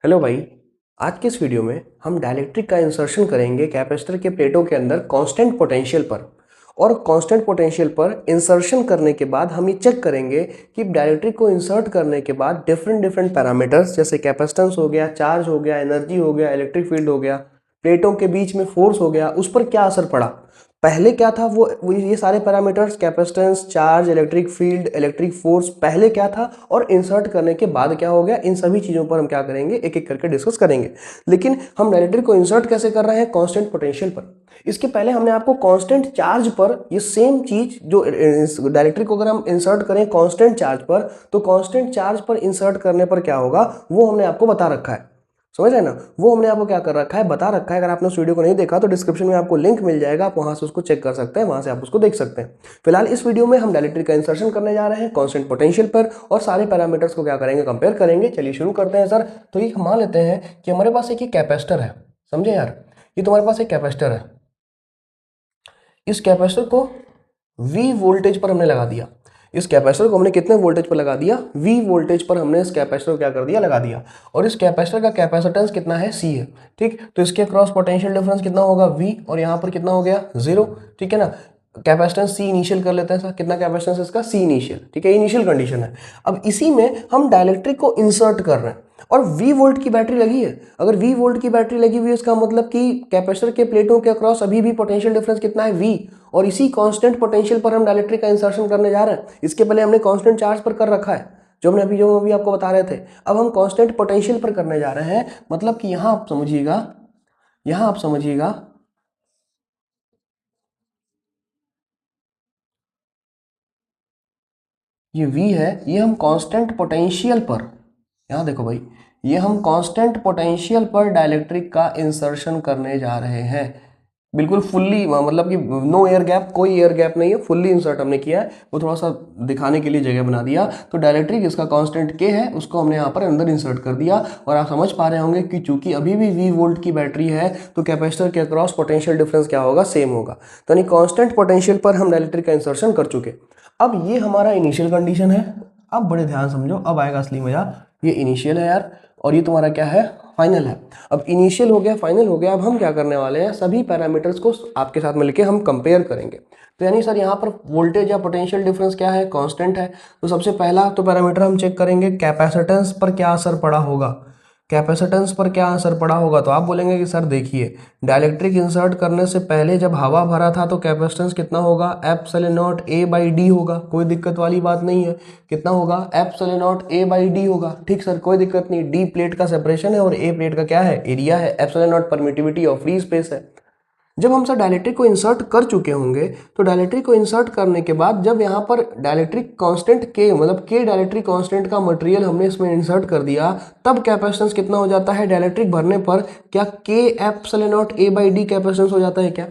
Hello भाई। आज के इस वीडियो में हम डाइलेक्ट्रिक का इंसर्शन करेंगे कैपेसिटर के प्लेटों के अंदर कांस्टेंट पोटेंशियल पर। और कांस्टेंट पोटेंशियल पर इंसर्शन करने के बाद हम ये चेक करेंगे कि डाइलेक्ट्रिक को इंसर्ट करने के बाद डिफरेंट डिफरेंट पैरामीटर्स जैसे कैपेसिटेंस हो गया, चार्ज हो गया, एनर्जी हो गया, इलेक्ट्रिक फील्ड हो गया, प्लेटों के बीच में फोर्स हो गया, उस पर क्या असर पड़ा। पहले क्या था वो ये सारे parameters capacitance, charge, electric field, electric force पहले क्या था और इंसर्ट करने के बाद क्या हो गया, इन सभी चीज़ों पर हम क्या करेंगे, एक एक करके डिस्कस करेंगे। लेकिन हम डाइलेक्ट्रिक को इंसर्ट कैसे कर रहे हैं? कांस्टेंट पोटेंशियल पर। इसके पहले हमने आपको कांस्टेंट चार्ज पर ये सेम चीज जो डाइलेक्ट्रिक को अगर हम इंसर्ट करें कांस्टेंट चार्ज पर, तो कांस्टेंट चार्ज पर इंसर्ट करने पर क्या होगा वो हमने आपको बता रखा है। समझ रहे हैं ना? वो हमने आपको क्या कर रखा है, बता रखा है। अगर आपने उस वीडियो को नहीं देखा तो डिस्क्रिप्शन में आपको लिंक मिल जाएगा, आप वहां से उसको चेक कर सकते हैं, वहां से आप उसको देख सकते हैं। फिलहाल इस वीडियो में हम डाइलेक्ट्रिक का इंसर्शन करने जा रहे हैं कांस्टेंट पोटेंशियल पर और सारे पैरामीटर्स को क्या करेंगे, कंपेयर करेंगे। चलिए शुरू करते हैं सर। तो ये मान लेते हैं कि हमारे पास एक कैपेसिटर है। समझे यार? ये तुम्हारे पास एक कैपेसिटर है। इस कैपेसिटर को V वोल्टेज पर हमने लगा दिया। इस कैपेसिटर को हमने कितने वोल्टेज पर लगा दिया? V वोल्टेज पर हमने इस कैपेसिटर को क्या कर दिया, लगा दिया। और इस कैपेसिटर का कैपेसिटेंस कितना है? C है। ठीक, तो इसके क्रॉस पोटेंशियल डिफरेंस कितना होगा? V, और यहाँ पर कितना हो गया? 0। ठीक है ना? कैपेसिटेंस C इनिशियल कर लेते हैं सर। कितना कैपेसिटेंस इसका? C initial. ठीक है, इनिशियल कंडीशन है। अब इसी में हम डाइलेक्ट्रिक को इंसर्ट कर रहे हैं और V वोल्ट की बैटरी लगी है। अगर V वोल्ट की बैटरी लगी हुई है इसका मतलब कि कैपेसिटर के प्लेटों के अक्रॉस अभी भी पोटेंशियल डिफरेंस कितना है? V। और इसी कांस्टेंट पोटेंशियल पर हम डाइलेक्ट्रिक का इंसर्शन करने जा रहे हैं। इसके पहले हमने कांस्टेंट चार्ज पर कर रखा है जो अभी आपको बता रहे थे। अब हम कांस्टेंट पोटेंशियल पर करने जा रहे हैं। मतलब कि यहां आप समझिएगा ये V है, ये हम कांस्टेंट पोटेंशियल पर, यहाँ देखो भाई, ये हम कांस्टेंट पोटेंशियल पर डाइलेक्ट्रिक का इंसर्शन करने जा रहे हैं। बिल्कुल फुल्ली, मतलब कि नो एयर गैप, कोई एयर गैप नहीं है, फुल्ली इंसर्ट हमने किया है। वो थोड़ा सा दिखाने के लिए जगह बना दिया। तो डाइलेक्ट्रिक इसका कांस्टेंट K है, उसको हमने यहाँ पर अंदर इंसर्ट कर दिया। और आप समझ पा रहे होंगे कि चूंकि अभी भी V वोल्ट की बैटरी है तो कैपेसिटर के अक्रॉस पोटेंशियल डिफरेंस क्या होगा? सेम होगा। तो यानी कांस्टेंट पोटेंशियल पर हम डाइलेक्ट्रिक का इंसर्शन कर चुके। अब ये हमारा इनिशियल कंडीशन है। अब बड़े ध्यान समझो, अब आएगा असली मजा। ये इनिशियल है यार, और ये तुम्हारा क्या है? फाइनल है। अब इनिशियल हो गया, फाइनल हो गया। अब हम क्या करने वाले हैं, सभी पैरामीटर्स को आपके साथ मिलकर हम कंपेयर करेंगे। तो यानी सर यहाँ पर वोल्टेज या पोटेंशियल डिफरेंस क्या है? कांस्टेंट है। तो सबसे पहला तो पैरामीटर हम चेक करेंगे, कैपेसिटेंस पर क्या असर पड़ा होगा। कैपेसिटेंस पर क्या असर पड़ा होगा? तो आप बोलेंगे कि सर देखिए, डाइलेक्ट्रिक इंसर्ट करने से पहले जब हवा भरा था तो कैपेसिटेंस कितना होगा? Epsilon not A by D होगा। कोई दिक्कत वाली बात नहीं है। कितना होगा? Epsilon not A by D होगा। ठीक सर, कोई दिक्कत नहीं। डी प्लेट का सेपरेशन है और A प्लेट का क्या है? एरिया है। Epsilon not permittivity of free space है। जब हम सर डाइलेक्ट्रिक को इंसर्ट कर चुके होंगे तो डाइलेक्ट्रिक को इंसर्ट करने के बाद जब यहाँ पर डाइलेक्ट्रिक कांस्टेंट के, मतलब के डाइलेक्ट्रिक कांस्टेंट का मटेरियल हमने इसमें इंसर्ट कर दिया, तब कैपेसिटेंस कितना हो जाता है डाइलेक्ट्रिक भरने पर? क्या के epsilon not A by D capacitance हो जाता है क्या?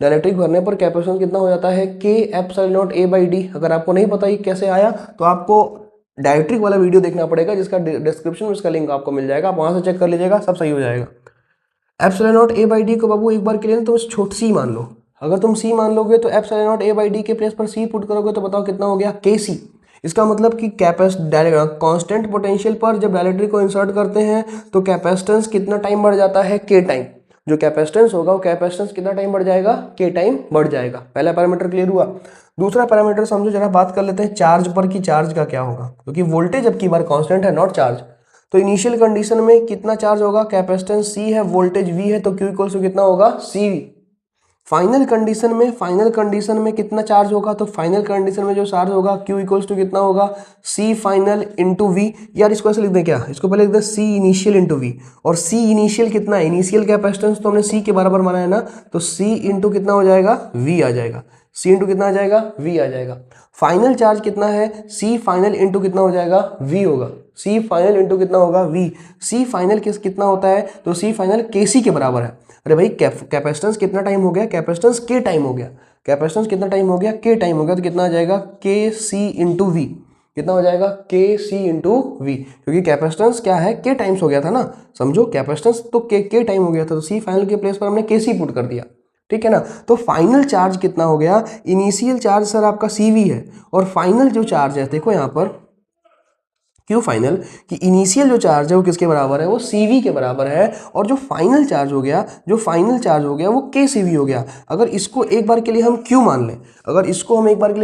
डाइलेक्ट्रिक भरने पर कैपेसिटेंस कितना हो जाता है? के epsilon not A by D. अगर आपको नहीं पता ये कैसे आया तो आपको डाइलेक्ट्रिक वाला वीडियो देखना पड़ेगा, जिसका डिस्क्रिप्शन में इसका लिंक आपको मिल जाएगा, आप वहां से चेक कर लीजिएगा, सब सही हो जाएगा। Epsilon not A by D को बाबू एक बार के लिए तुम छोट सी मान लो। अगर तुम C मान लोगे तो epsilon not A by D के प्लेस पर C पुट करोगे तो बताओ कितना हो गया? KC। इसका मतलब कि कांस्टेंट पोटेंशियल पर जब डाइलेक्ट्रिक को इंसर्ट करते हैं तो कैपेसिटेंस कितना टाइम बढ़ जाता है? K time. जो कैपेसिटेंस होगा वो कैपेसिटेंस कितना टाइम बढ़ जाएगा? K टाइम बढ़ जाएगा। पहला पैरामीटर क्लियर हुआ। दूसरा पैरामीटर समझो जरा, बात कर लेते हैं चार्ज पर कि चार्ज का क्या होगा, क्योंकि वोल्टेज अब की बार कांस्टेंट है, नॉट चार्ज। तो इनिशियल कंडीशन में कितना चार्ज होगा? कैपेसिटेंस C है, वोल्टेज V है, तो Q इक्वल्स टू कितना होगा? CV। फाइनल कंडीशन में कितना चार्ज होगा? तो फाइनल कंडीशन में जो चार्ज होगा Q इक्वल्स टू कितना होगा? C final into V। यार इसको ऐसे लिख दें क्या, इसको पहले लिख दें C इनिशियल इंटू V। और C इनिशियल कितना है? इनिशियल कैपेसिटेंस तो हमने C के बराबर माना है ना, तो C इंटू कितना हो जाएगा? V आ जाएगा। C इंटू कितना आ जाएगा? V आ जाएगा। फाइनल चार्ज कितना है? C फाइनल इंटू कितना हो जाएगा? V होगा। C फाइनल इंटू कितना होगा? V। C फाइनल कितना होता है? तो C फाइनल KC के बराबर है। अरे भाई कैपेसिटेंस कितना टाइम हो गया? कैपेसिटेंस K टाइम हो गया। कैपेसिटेंस कितना टाइम हो गया? K टाइम हो गया। तो कितना आ जाएगा? KC into V। कितना हो जाएगा? KC इंटू V, क्योंकि कैपेसिटेंस क्या है? K टाइम्स हो गया था ना। समझो, कैपेसिटेंस तो K टाइम हो गया था, तो C फाइनल के प्लेस पर हमने KC पुट कर दिया। ठीक है ना? तो फाइनल चार्ज कितना हो गया? इनिशियल चार्ज सर आपका CV है, और फाइनल जो चार्ज है देखो यहाँ पर, क्यू फाइनल कि इनिशियल जो चार्ज है वो किसके बराबर है, वो CV के बराबर है, और जो फाइनल चार्ज हो गया वो KCV हो गया। अगर इसको एक बार के लिए हम Q मान लें,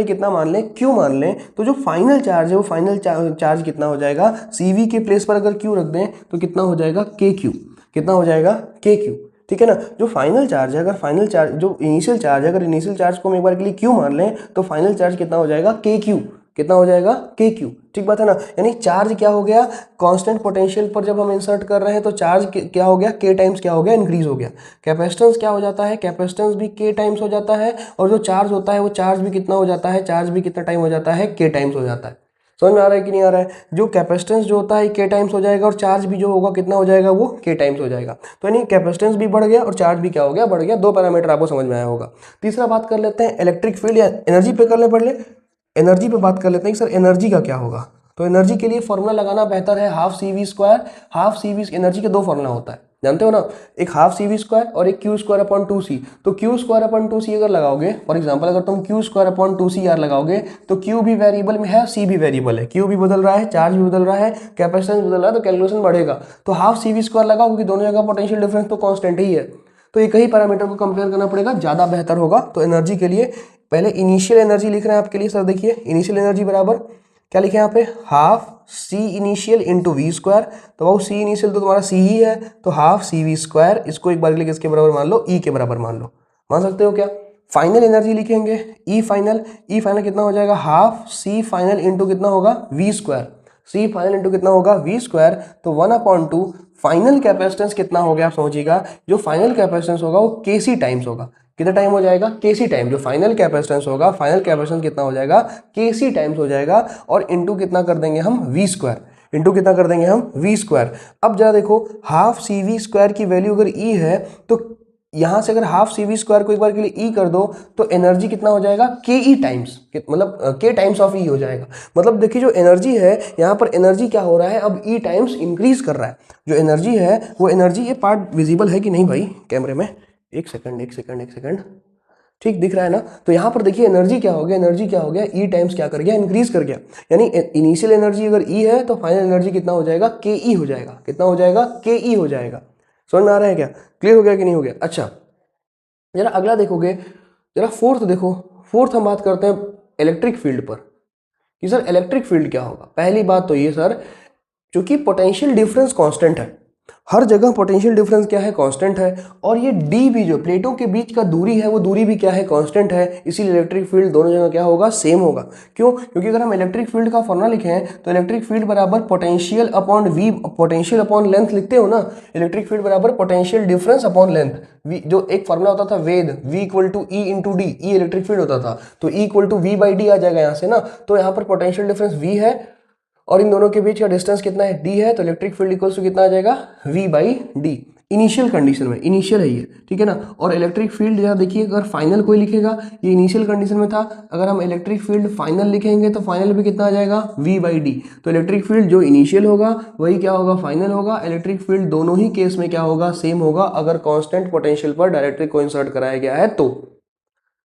कितना मान लें, Q मान लें, तो जो फाइनल चार्ज है वो फाइनल चार्ज कितना हो जाएगा, CV के प्लेस पर अगर Q रख दें तो कितना हो जाएगा, KQ। कितना हो जाएगा, KQ। ठीक है ना। जो फाइनल चार्ज है, जो इनिशियल चार्ज है, अगर इनिशियल चार्ज को हम एक बार के लिए Q मान लें तो फाइनल चार्ज कितना हो जाएगा, KQ। कितना हो जाएगा, KQ। ठीक बात है ना। यानी चार्ज क्या हो गया, कांस्टेंट पोटेंशियल पर जब हम इंसर्ट कर रहे हैं तो चार्ज क्या हो गया, K टाइम्स क्या हो गया, इंक्रीज हो गया। कैपेसिटेंस क्या हो जाता है, कैपेसिटेंस भी K टाइम्स हो जाता है, और जो चार्ज होता है वो चार्ज भी कितना हो जाता है, चार्ज भी कितना टाइम हो जाता है, K टाइम्स हो जाता है। समझ में आ रहा है कि नहीं आ रहा है। जो कैपेसिटेंस जो होता है K टाइम्स हो जाएगा, और चार्ज भी जो होगा कितना हो जाएगा, वो K टाइम्स हो जाएगा। तो यानी कैपेसिटेंस भी बढ़ गया और चार्ज भी क्या हो गया, बढ़ गया। दो पैरामीटर आपको समझ में आया होगा। तीसरा बात कर लेते हैं इलेक्ट्रिक फील्ड या एनर्जी पे कर ले, पढ़ ले। एनर्जी पे बात कर लेते हैं कि सर एनर्जी का क्या होगा। तो एनर्जी के लिए फॉर्मूला लगाना बेहतर है, half CV²। Half CV energy के दो फॉर्मूला होता है, जानते हो ना, एक हाफ CV² और एक Q²/2C। तो Q²/2C अगर लगाओगे, फॉर एग्जांपल अगर तुम Q²/2C यार लगाओगे तो Q भी वेरिएबल में है, C भी वेरिएबल है, Q भी बदल रहा है, चार्ज भी बदल रहा है, कैपेसिटेंस बदल रहा है, तो कैलकुलेशन बढ़ेगा। तो हाफ CV² लगाओ, क्योंकि दोनों जगह पोटेंशियल डिफरेंस तो कांस्टेंट ही है, तो एक ही पैरामीटर को कंपेयर करना पड़ेगा, ज़्यादा बेहतर होगा। तो एनर्जी के लिए पहले इनिशियल एनर्जी लिख रहे हैं आपके लिए सर, देखिए इनिशियल एनर्जी बराबर क्या लिखे यहाँ पे, half C initial into V²। तो भाव C इनिशियल तो तुम्हारा C ही है, तो हाफ CV², इसको एक बार के लिए किसके बराबर मान लो, E के बराबर मान लो, मान सकते हो क्या। फाइनल एनर्जी लिखेंगे E फाइनल कितना हो जाएगा, हाफ C फाइनल इंटू कितना होगा, V²। C फाइनल इंटू कितना होगा, V², तो 1/2 फाइनल कैपेसिटेंस कितना हो गया आप समझिएगा, जो फाइनल कैपेसिटेंस होगा वो KC टाइम्स होगा। कितना टाइम हो जाएगा, KC टाइम। जो फाइनल कैपेसिटेंस होगा, फाइनल कैपेसिटेंस कितना हो जाएगा, KC टाइम्स हो जाएगा, और इंटू कितना कर देंगे हम, V²। इंटू कितना कर देंगे हम, V²। अब जरा देखो, हाफ CV² की वैल्यू अगर E है, तो यहां से अगर हाफ CV² को एक बार के लिए E कर दो तो एनर्जी कितना हो जाएगा, KE टाइम्स, मतलब K टाइम्स ऑफ E हो जाएगा। मतलब देखिए जो एनर्जी है यहाँ पर, एनर्जी क्या हो रहा है, अब E टाइम्स इंक्रीज कर रहा है। जो एनर्जी है वो एनर्जी, ये पार्ट विजिबल है कि नहीं भाई कैमरे में, एक सेकंड, ठीक दिख रहा है ना। तो यहाँ पर देखिए एनर्जी क्या हो गया, E टाइम्स क्या कर गया, इंक्रीज कर गया। यानी इनिशियल एनर्जी अगर E है तो फाइनल एनर्जी कितना हो जाएगा, KE हो जाएगा। कितना हो जाएगा, KE हो जाएगा। समझ में आ रहा है क्या, क्लियर हो गया कि नहीं हो गया। अच्छा जरा अगला देखोगे, जरा फोर्थ देखो। फोर्थ हम बात करते हैं इलेक्ट्रिक फील्ड पर कि सर इलेक्ट्रिक फील्ड क्या होगा। पहली बात तो ये सर, क्योंकि पोटेंशियल डिफरेंस कांस्टेंट है, हर जगह पोटेंशियल डिफरेंस क्या है, कांस्टेंट है, और ये डी भी जो प्लेटों के बीच का दूरी है वो दूरी भी क्या है, कांस्टेंट है। इसीलिए इलेक्ट्रिक फील्ड दोनों जगह क्या होगा, सेम होगा। क्यों, क्योंकि अगर हम इलेक्ट्रिक फील्ड का फॉर्मूला लिखें तो इलेक्ट्रिक फील्ड बराबर potential upon V, potential upon length लिखते हो ना। इलेक्ट्रिक फील्ड बराबर पोटेंशियल डिफरेंस अपॉन लेंथ, जो एक फॉर्मूला होता था वेद, V equal to E into D, E electric field होता था, तो E इक्वल टू V/D आ जाएगा यहाँ से ना। तो यहाँ पर पोटेंशियल डिफरेंस V है और इन दोनों के बीच का डिस्टेंस कितना है, D है, तो इलेक्ट्रिक फील्ड इक्वल्स टू कितना आ जाएगा, V/D। इनिशियल कंडीशन में, इनिशियल है ये, ठीक है ना। और इलेक्ट्रिक फील्ड जरा देखिए, अगर फाइनल कोई लिखेगा, ये इनिशियल कंडीशन में था, अगर हम इलेक्ट्रिक फील्ड फाइनल लिखेंगे तो फाइनल भी कितना आ जाएगा, V/D। तो इलेक्ट्रिक फील्ड जो इनिशियल होगा वही क्या होगा, फाइनल होगा। इलेक्ट्रिक फील्ड दोनों ही केस में क्या होगा, सेम होगा, अगर कांस्टेंट पोटेंशियल पर डायरेक्टली को इंसर्ट कराया गया है तो।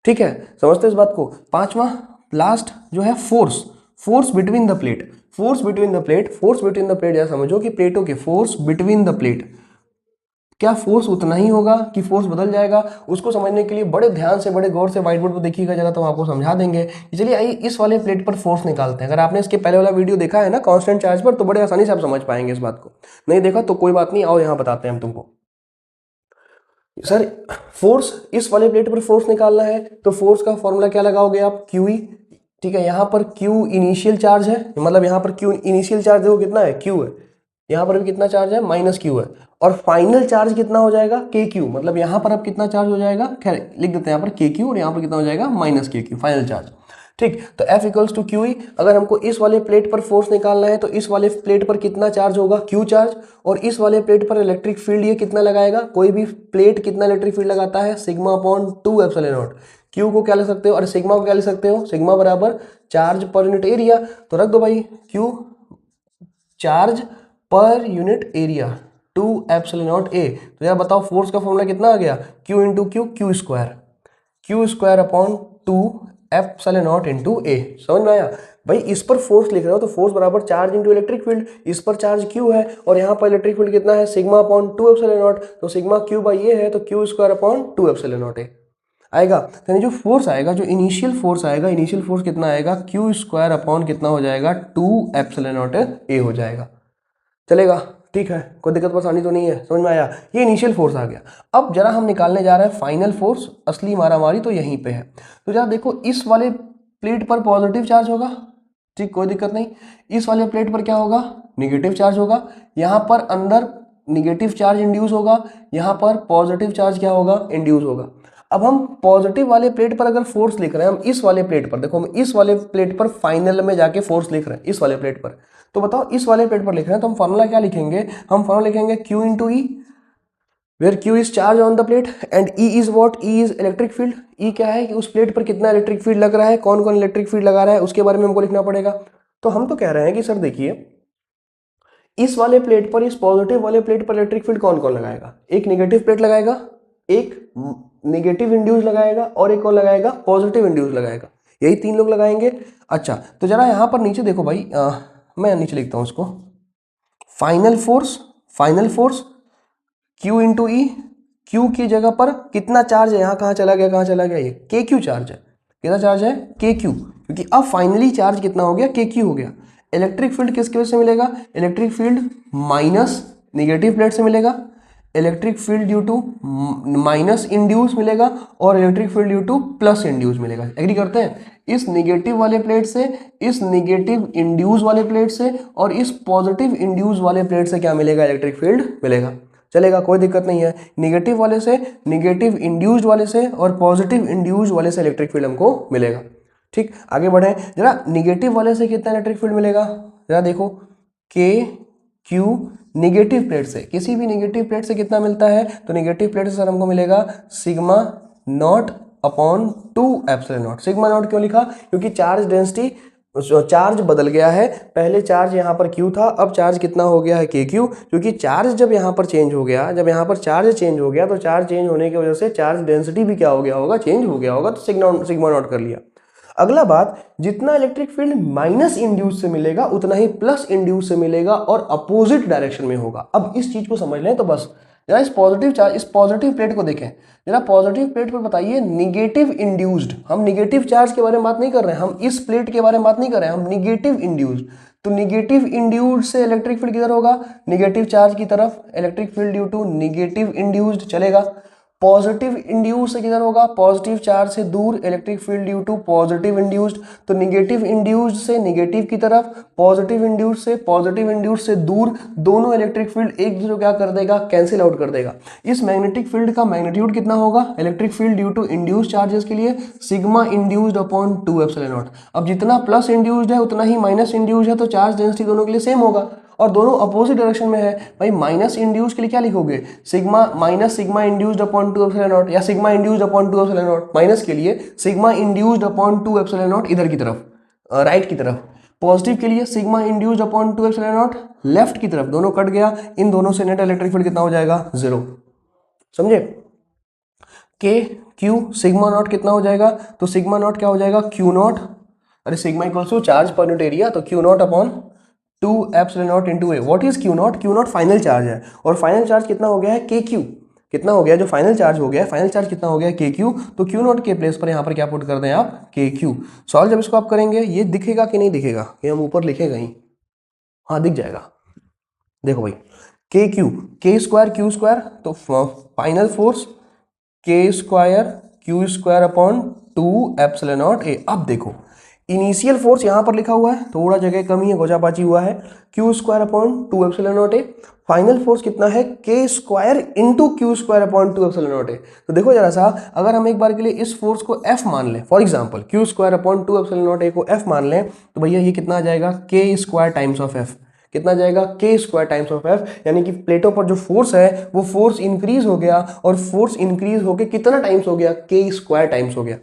ठीक है, समझते इस बात को। पांचवा लास्ट जो है force, force between the plate, force between the plate या समझो कि प्लेटों के फोर्स बिटवीन द प्लेट, क्या फोर्स उतना ही होगा कि फोर्स बदल जाएगा। उसको समझने के लिए बड़े ध्यान से, बड़े गौर से व्हाइट बोर्ड पर देखिएगा जरा, तो हम आपको समझा देंगे। चलिए आइए इस वाले प्लेट पर फोर्स निकालते हैं। अगर आपने इसके पहले वाला वीडियो देखा है ना कांस्टेंट चार्ज पर, तो बड़े आसानी से आप समझ पाएंगे इस बात को। नहीं देखा तो कोई बात नहीं, आओ यहाँ बताते हैं हम तुमको। सर फोर्स, इस वाले प्लेट पर फोर्स निकालना है तो फोर्स का फॉर्मूला क्या लगाओगे आप, QE। ठीक है, यहाँ पर Q इनिशियल चार्ज है, मतलब यहाँ पर Q इनिशियल चार्ज देखो कितना है, Q है। यहाँ पर भी कितना चार्ज है, -Q है। और फाइनल चार्ज कितना हो जाएगा, KQ। मतलब यहाँ पर अब कितना चार्ज हो जाएगा, खैर लिख देते हैं यहाँ पर KQ, और यहाँ पर कितना हो जाएगा, -KQ फाइनल चार्ज। ठीक, तो F इक्वल्स टू QE। अगर हमको इस वाले प्लेट पर फोर्स निकालना है तो इस वाले प्लेट पर कितना चार्ज होगा, Q चार्ज। और इस वाले प्लेट पर इलेक्ट्रिक फील्ड ये कितना लगाएगा, कोई भी प्लेट कितना इलेक्ट्रिक फील्ड लगाता है, σ/2 एप्सिलॉन नॉट। Q को क्या ले सकते हो, और सिग्मा को क्या ले सकते हो, सिग्मा बराबर चार्ज पर यूनिट एरिया। तो रख दो भाई, Q charge per unit area 2 epsilon not A। तो यार बताओ फोर्स का फॉर्मूला कितना आ गया, Q into Q, Q² upon 2 epsilon naught into a. समझ में आया भाई? इस पर फोर्स लिख रहे हो तो फोर्स बराबर चार्ज इंटू इलेक्ट्रिक फील्ड, इस पर चार्ज क्यू है और यहाँ पर इलेक्ट्रिक फील्ड कितना है, सिग्मा अपॉन 2 एप्सिलॉन नॉट, तो सिग्मा क्यू बाई ये है तो Q square upon 2 epsilon not a आएगा। यानी जो फोर्स आएगा, जो इनिशियल फोर्स आएगा, इनिशियल फोर्स कितना आएगा, क्यू स्क्वायर अपॉन कितना हो जाएगा, 2 एप्सिलॉन नॉट ए हो जाएगा। चलेगा? ठीक है, कोई दिक्कत परेशानी तो नहीं है? समझ में आया? ये इनिशियल फोर्स आ गया। अब जरा हम निकालने जा रहे हैं फाइनल फोर्स, असली मारामारी तो यहीं पे है। तो जरा देखो, इस वाले प्लेट पर पॉजिटिव चार्ज होगा, ठीक, कोई दिक्कत नहीं। इस वाले प्लेट पर क्या होगा, निगेटिव चार्ज होगा। यहाँ पर अंदर निगेटिव चार्ज इंड्यूस होगा, यहाँ पर पॉजिटिव चार्ज क्या होगा, इंड्यूस होगा। अब हम पॉजिटिव वाले प्लेट पर अगर फोर्स लिख रहे हैं, हम इस वाले प्लेट पर, देखो हम इस वाले प्लेट पर फाइनल में जाके फोर्स लिख रहे हैं इस वाले प्लेट पर, तो बताओ इस वाले प्लेट पर लिख रहे हैं तो हम फॉर्मूला क्या लिखेंगे, हम फॉर्मूला लिखेंगे Q into E, where Q is charge on the plate and E is what, E is electric field. E क्या है कि उस प्लेट पर कितना इलेक्ट्रिक फील्ड लग रहा है, कौन कौन इलेक्ट्रिक फील्ड लगा रहा है, उसके बारे में हमको लिखना पड़ेगा। तो हम तो कह रहे हैं कि सर देखिए, इस वाले प्लेट पर, इस पॉजिटिव वाले प्लेट पर इलेक्ट्रिक फील्ड कौन कौन लगाएगा, एक निगेटिव प्लेट लगाएगा, एक निगेटिव इंड्यूस लगाएगा और एक और लगाएगा पॉजिटिव इंड्यूस लगाएगा, यही 3 लोग लगाएंगे। अच्छा, तो जरा यहाँ पर नीचे देखो भाई, मैं नीचे लिखता हूँ इसको, फाइनल फोर्स Q इंटू ई, Q की जगह पर कितना चार्ज है, यहाँ कहाँ चला गया, कहाँ चला गया, ये KQ चार्ज है। कितना चार्ज है, KQ, क्योंकि अब फाइनली चार्ज कितना हो गया, KQ हो गया। इलेक्ट्रिक फील्ड किसकी वजह से मिलेगा, electric field minus negative plate से मिलेगा, electric field due to minus induce मिलेगा और electric field due to plus induce मिलेगा। एग्री करते हैं? इस निगेटिव वाले प्लेट से, इस निगेटिव इंड्यूस वाले प्लेट से और इस पॉजिटिव इंड्यूस वाले प्लेट से क्या मिलेगा, इलेक्ट्रिक फील्ड मिलेगा। चलेगा, कोई दिक्कत नहीं है। निगेटिव वाले से, निगेटिव इंड्यूस्ड वाले से और पॉजिटिव इंड्यूस्ड वाले से इलेक्ट्रिक फील्ड हमको मिलेगा। ठीक, आगे बढ़े जरा। निगेटिव वाले से कितना इलेक्ट्रिक फील्ड मिलेगा, जरा देखो, के क्यू, निगेटिव प्लेट से, किसी भी निगेटिव प्लेट से कितना मिलता है, तो निगेटिव प्लेट से सर हमको मिलेगा sigma not upon 2 epsilon not. Sigma not क्यों लिखा, क्योंकि चार्ज डेंसिटी, चार्ज बदल गया है, पहले चार्ज यहाँ पर Q था, अब चार्ज कितना हो गया है, KQ, क्योंकि चार्ज जब यहाँ पर चेंज हो गया, जब यहाँ पर चार्ज चेंज हो गया तो चार्ज चेंज होने की वजह से चार्ज डेंसिटी भी क्या हो गया होगा, चेंज हो गया होगा, तो सिग्मा नॉट कर लिया। अगला बात, जितना इलेक्ट्रिक फील्ड माइनस इंड्यूस से मिलेगा उतना ही प्लस इंड्यूस से मिलेगा और अपोजिट डायरेक्शन में होगा। अब इस चीज को समझ लें तो बस जरा इस पॉजिटिव चार्ज, इस पॉजिटिव प्लेट को देखें जरा, पॉजिटिव प्लेट पर बताइए निगेटिव इंड्यूस्ड, हम निगेटिव चार्ज के बारे में बात नहीं कर रहे हैं, हम इस प्लेट के बारे में बात नहीं कर रहे हैं, हम निगेटिव इंड्यूस्ड। तो निगेटिव इंड्यूस्ड से इलेक्ट्रिक फील्ड किधर होगा, निगेटिव चार्ज की तरफ, electric field due to negative induced. चलेगा। पॉजिटिव इंड्यूस से किधर होगा, पॉजिटिव चार्ज से दूर, electric field due to positive induced. तो निगेटिव इंड्यूस्ड से निगेटिव की तरफ, पॉजिटिव इंड्यूस्ड से दूर, दोनों इलेक्ट्रिक फील्ड एक दूसरे को क्या कर देगा, कैंसिल आउट कर देगा। इस मैग्नेटिक फील्ड का मैग्नीट्यूड कितना होगा, electric field due to induced charges के लिए sigma induced upon 2 epsilon naught. अब जितना प्लस इंड्यूस्ड है उतना ही माइनस इंड्यूस्ड है, तो चार्ज डेंसिटी दोनों के लिए सेम होगा और दोनों अपोजिट डायरेक्शन में है। भाई माइनस इंड्यूस्ड के लिए क्या लिखोगे, sigma minus sigma induced upon 2 epsilon naught, या sigma induced upon 2 epsilon naught. Minus के लिए sigma induced upon 2 epsilon naught इधर की तरफ, राइट की तरफ। पॉजिटिव के लिए sigma induced upon 2 epsilon naught left की तरफ। दोनों कट गया, इन दोनों से नेट इलेक्ट्रिक फील्ड कितना हो जाएगा, 0। समझे? के क्यू सिग्मा नॉट कितना हो जाएगा, तो सिग्मा नॉट क्या हो जाएगा, क्यू नॉट, अरे sigma equals to charge per unit area, तो Q naught upon 2 epsilon naught into a. What is Q naught, Q naught final charge है और फाइनल चार्ज कितना हो गया है, के क्यू। कितना हो गया, जो फाइनल चार्ज हो गया है, फाइनल चार्ज कितना हो गया, के क्यू। तो क्यू नॉट के प्लेस पर यहाँ पर क्या पुट कर दें आप, के क्यू। सॉल्व जब इसको आप करेंगे, ये दिखेगा कि नहीं दिखेगा, ये हम ऊपर लिखेगा ही, हाँ दिख जाएगा। देखो भाई, के क्यू, के स्क्वायर क्यू स्क्वायर, तो फाइनल फोर्स के square Q square upon 2 epsilon not a. अब देखो इनिशियल फोर्स यहां पर लिखा हुआ है, थोड़ा जगह कमी है, गोचापाची हुआ है, Q square upon 2 epsilon not a. Final force कितना है, के square into Q square upon 2 epsilon not a. तो देखो जरा सा, अगर हम एक बार के लिए इस फोर्स को एफ मान लें, for example Q square upon 2 epsilon not a को एफ मान लें, तो भैया ये कितना आ जाएगा, के स्क्वायर टाइम्स ऑफ एफ। कितना जाएगा, के स्क्वायर टाइम्स ऑफ एफ, यानी कि प्लेटों पर जो फोर्स है वो फोर्स इंक्रीज हो गया और फोर्स इंक्रीज होके कितना टाइम्स हो गया, के स्क्वायर टाइम्स हो गया।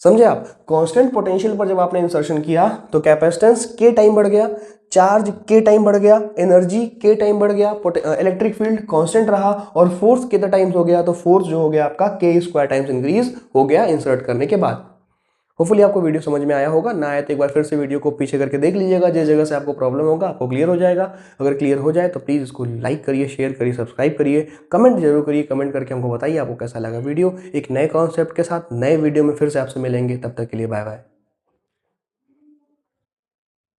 समझे आप? कांस्टेंट पोटेंशियल पर जब आपने इंसर्शन किया तो कैपेसिटेंस के टाइम बढ़ गया, चार्ज के टाइम बढ़ गया, एनर्जी के टाइम बढ़ गया, इलेक्ट्रिक फील्ड कांस्टेंट रहा और फोर्स कितना टाइम्स हो गया, तो फोर्स जो हो गया आपका के स्क्वायर टाइम्स इंक्रीज हो गया इंसर्ट करने के बाद। होपफुली आपको वीडियो समझ में आया होगा, ना आया तो एक बार फिर से वीडियो को पीछे करके देख लीजिएगा, जिस जगह से आपको प्रॉब्लम होगा आपको क्लियर हो जाएगा। अगर क्लियर हो जाए तो प्लीज़ इसको लाइक करिए, शेयर करिए, सब्सक्राइब करिए, कमेंट जरूर करिए। कमेंट करके हमको बताइए आपको कैसा लगा वीडियो। एक नए कॉन्सेप्ट के साथ नए वीडियो में फिर से आपसे मिलेंगे, तब तक के लिए बाय बाय।